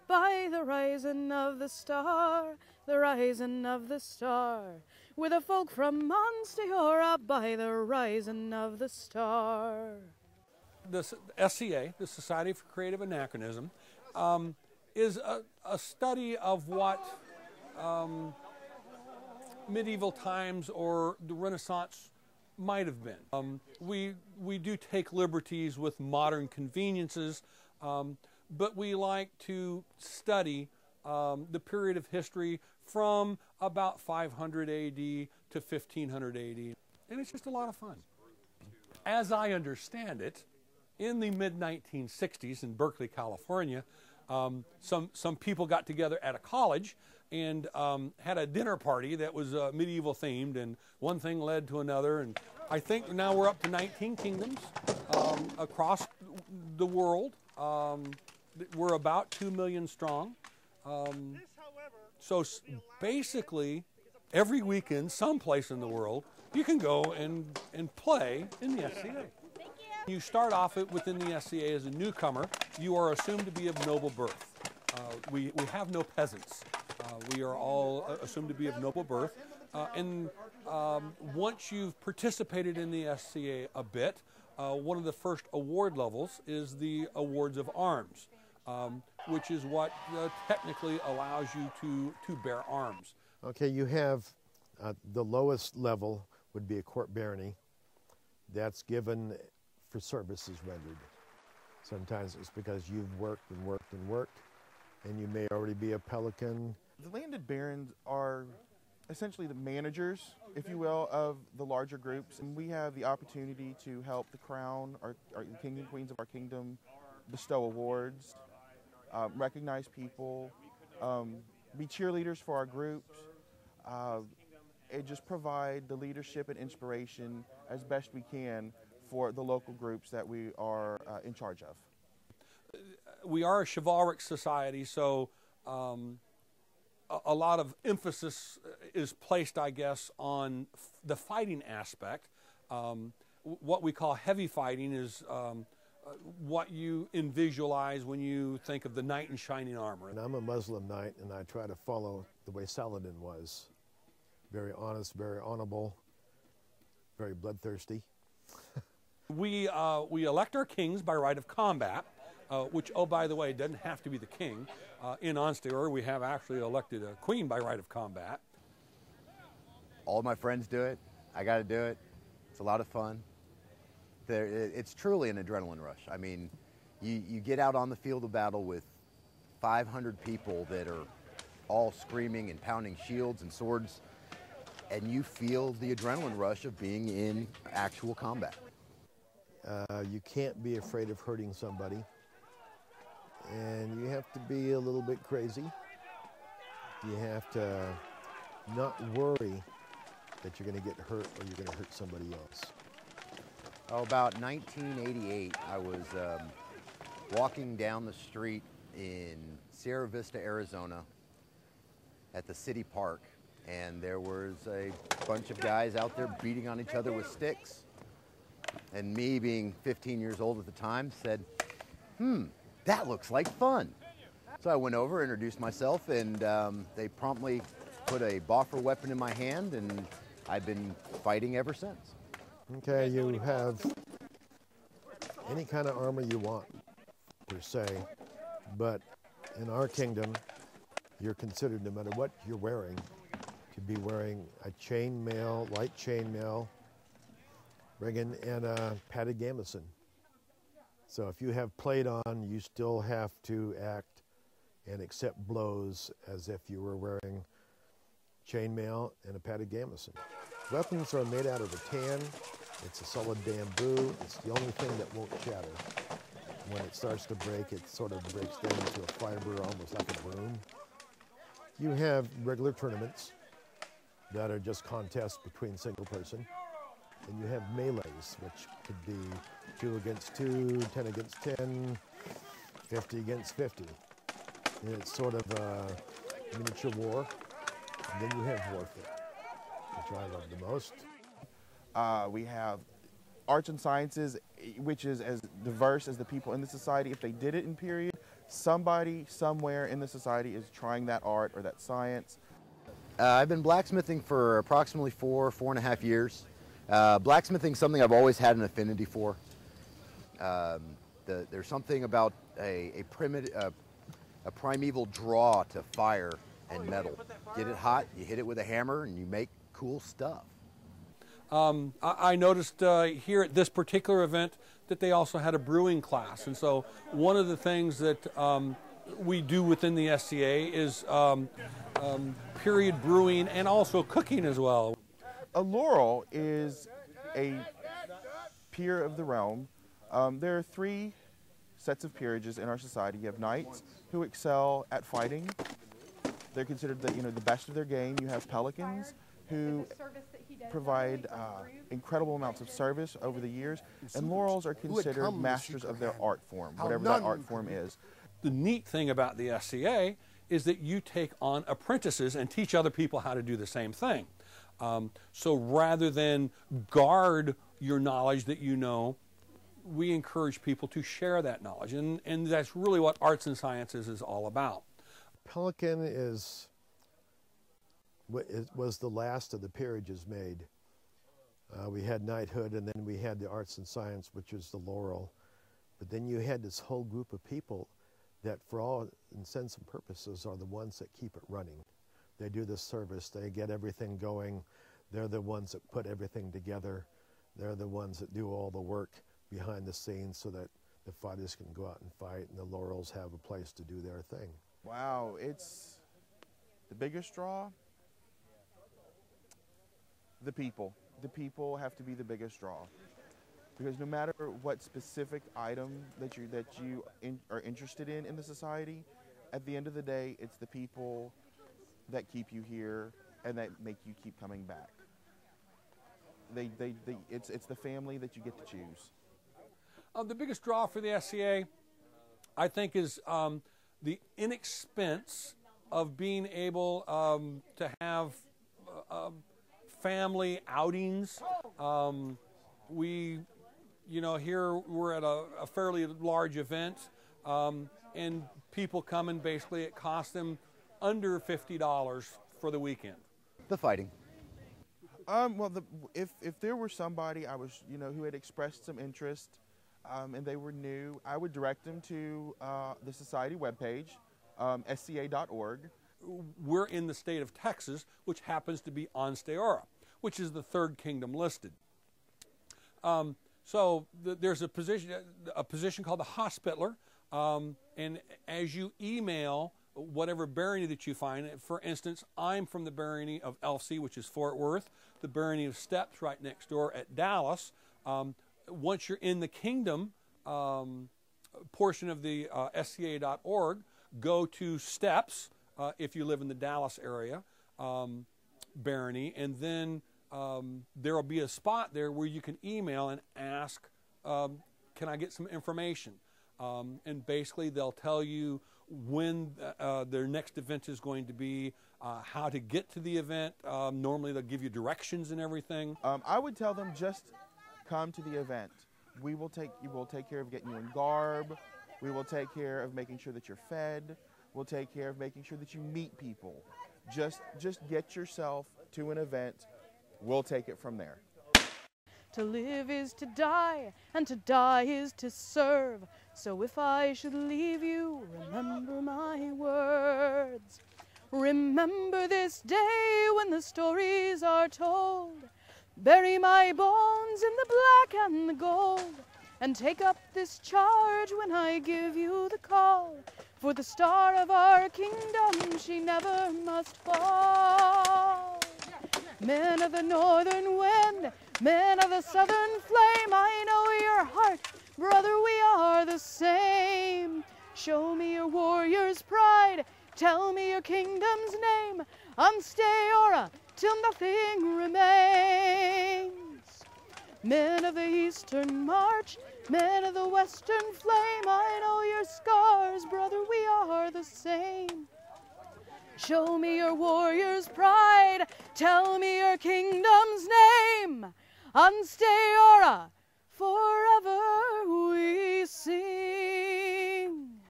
by the rising of the star, the rising of the star. With the folk from Monstera by the rising of the star. The SCA, the Society for Creative Anachronism, is a study of what medieval times or the Renaissance might have been. We do take liberties with modern conveniences, but we like to study the period of history from about 500 AD to 1500 AD, and it's just a lot of fun. As I understand it, in the mid-1960s in Berkeley, California, some people got together at a college and had a dinner party that was medieval themed, and one thing led to another, and I think now we're up to 19 kingdoms across the world. We're about 2 million strong. So basically, every weekend, someplace in the world, you can go and play in the SCA. You start off within the SCA as a newcomer. You are assumed to be of noble birth. We have no peasants. We are all assumed to be of noble birth. And once you've participated in the SCA a bit, one of the first award levels is the awards of arms, which is what technically allows you to bear arms. Okay, you have the lowest level would be a court barony. That's given for services rendered. Sometimes it's because you've worked and worked and worked, and you may already be a pelican. The landed barons are essentially the managers, if you will, of the larger groups. And we have the opportunity to help the crown, our king and queens of our kingdom, bestow awards, recognize people, be cheerleaders for our groups, and just provide the leadership and inspiration as best we can for the local groups that we are in charge of. We are a chivalric society, so a lot of emphasis is placed, I guess, on the fighting aspect. What we call heavy fighting is what you visualize when you think of the knight in shining armor. And I'm a Muslim knight, and I try to follow the way Saladin was. Very honest, very honorable, very bloodthirsty. We elect our kings by right of combat, which, oh, by the way, doesn't have to be the king. In Onstera, we have actually elected a queen by right of combat. All my friends do it. I got to do it. It's a lot of fun. It's truly an adrenaline rush. I mean, you get out on the field of battle with 500 people that are all screaming and pounding shields and swords, and you feel the adrenaline rush of being in actual combat. You can't be afraid of hurting somebody, and you have to be a little bit crazy. You have to not worry that you're going to get hurt or you're going to hurt somebody else. Oh, about 1988, I was walking down the street in Sierra Vista, Arizona, at the city park, and there was a bunch of guys out there beating on each other with sticks. And me, being 15 years old at the time, said, that looks like fun. So I went over, introduced myself, and they promptly put a Boffer weapon in my hand, and I've been fighting ever since. Okay, you have any kind of armor you want, per se, but in our kingdom, you're considered, no matter what you're wearing, to be wearing a chainmail, light chainmail, rigging, and a padded gambeson. So if you have plate on, you still have to act and accept blows as if you were wearing chainmail and a padded gambeson. Weapons are made out of rattan. It's a solid bamboo. It's the only thing that won't shatter. When it starts to break, it sort of breaks down into a fiber, almost like a broom. You have regular tournaments that are just contests between single person. And you have melees, which could be 2 against 2, 10 against 10, 50 against 50. And it's sort of a miniature war. And then you have warfare, which I love the most. We have arts and sciences, which is as diverse as the people in the society. If they did it in period, somebody somewhere in the society is trying that art or that science. I've been blacksmithing for approximately 4.5 years. Blacksmithing is something I've always had an affinity for. There's something about a primeval draw to fire and metal. Get it hot, you hit it with a hammer, and you make cool stuff. I noticed here at this particular event that they also had a brewing class, and so one of the things that we do within the SCA is period brewing and also cooking as well. A laurel is a peer of the realm. There are 3 sets of peerages in our society. You have knights who excel at fighting. They're considered the best of their game. You have pelicans who provide incredible amounts of service over the years. And laurels are considered masters of their art form, whatever that art form is. The neat thing about the SCA is that you take on apprentices and teach other people how to do the same thing. So rather than guard your knowledge that you know, we encourage people to share that knowledge. And that's really what arts and sciences is all about. Pelican was the last of the peerages made. We had knighthood, and then we had the arts and science, which was the laurel. But then you had this whole group of people that, for all intents and purposes, are the ones that keep it running. They do the service, they get everything going. They're the ones that put everything together. They're the ones that do all the work behind the scenes so that the fighters can go out and fight and the laurels have a place to do their thing. Wow, it's the biggest draw. The people. The people have to be the biggest draw. Because no matter what specific item that you are interested in the society, at the end of the day, it's the people that keep you here and that make you keep coming back. It's the family that you get to choose. The biggest draw for the SCA, I think, is the inexpense of being able to have family outings. Here we're at a fairly large event, and people come and basically it costs them under $50 for the weekend. The fighting. Well, if there were somebody who had expressed some interest and they were new, I would direct them to the society webpage, sca.org. We're in the state of Texas, which happens to be Onsteora, which is the third kingdom listed. So there's a position called the hospitaller, and as you email whatever barony that you find, for instance, I'm from the barony of Elsie, which is Fort Worth, the barony of Steps right next door at Dallas. Once you're in the kingdom portion of the SCA.org, go to Steps if you live in the Dallas area, barony, and then there will be a spot there where you can email and ask, can I get some information? And basically they'll tell you when their next event is going to be, how to get to the event. Normally they'll give you directions and everything. I would tell them just come to the event. We will take care of getting you in garb. We will take care of making sure that you're fed. We'll take care of making sure that you meet people. Just get yourself to an event. We'll take it from there. To live is to die, and to die is to serve. So if I should leave you, remember my words. Remember this day when the stories are told. Bury my bones in the black and the gold, and take up this charge when I give you the call. For the star of our kingdom, she never must fall. Men of the northern wind, men of the southern flame, I know your heart, brother, we are the same. Show me your warrior's pride, tell me your kingdom's name, Onsteora, till nothing remains. Men of the eastern march, men of the western flame, I know your scars, brother, we are the same. Show me your warrior's pride, tell me your kingdom's name, Onsteora, forever we sing.